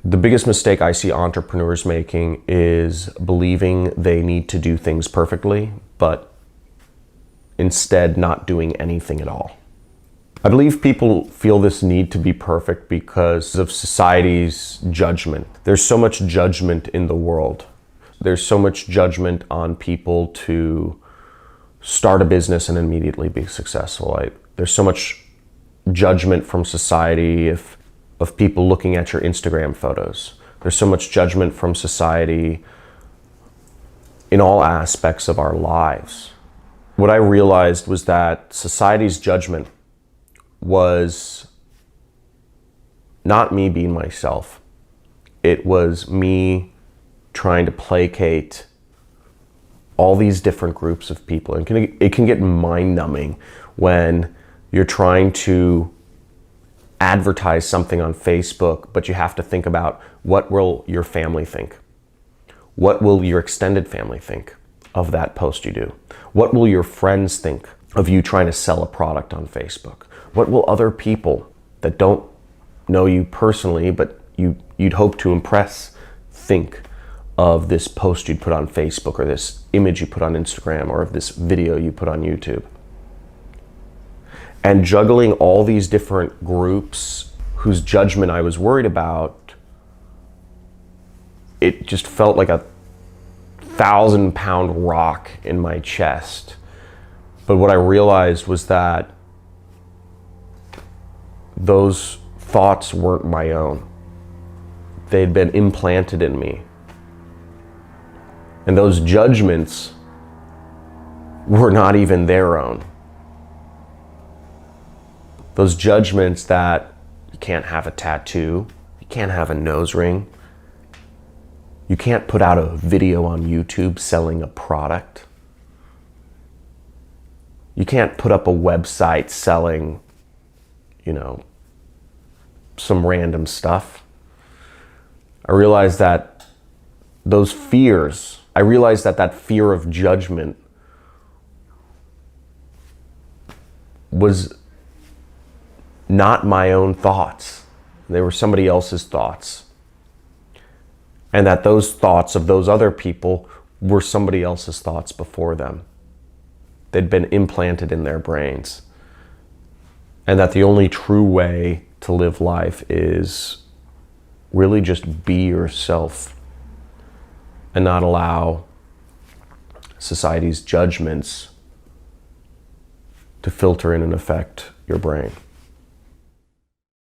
The biggest mistake I see entrepreneurs making is believing they need to do things perfectly, but instead not doing anything at all. I believe people feel this need to be perfect because of society's judgment. There's so much judgment in the world. There's so much judgment on people to start a business and immediately be successful. There's so much judgment from society of people looking at your Instagram photos. There's so much judgment from society in all aspects of our lives. What I realized was that society's judgment was not me being myself. It was me trying to placate all these different groups of people. And it can get mind-numbing when you're trying to advertise something on Facebook, but you have to think about, what will your family think? What will your extended family think of that post you do? What will your friends think of you trying to sell a product on Facebook? What will other people that don't know you personally, but you'd hope to impress, think of this post you'd put on Facebook, or this image you put on Instagram, or of this video you put on YouTube? And juggling all these different groups whose judgment I was worried about, it just felt like a 1,000-pound rock in my chest. But what I realized was that those thoughts weren't my own. They'd been implanted in me. And those judgments were not even their own. Those judgments that you can't have a tattoo, you can't have a nose ring, you can't put out a video on YouTube selling a product, you can't put up a website selling, some random stuff. I realized that that fear of judgment was not my own thoughts. They were somebody else's thoughts. And that those thoughts of those other people were somebody else's thoughts before them. They'd been implanted in their brains. And that the only true way to live life is really just be yourself and not allow society's judgments to filter in and affect your brain.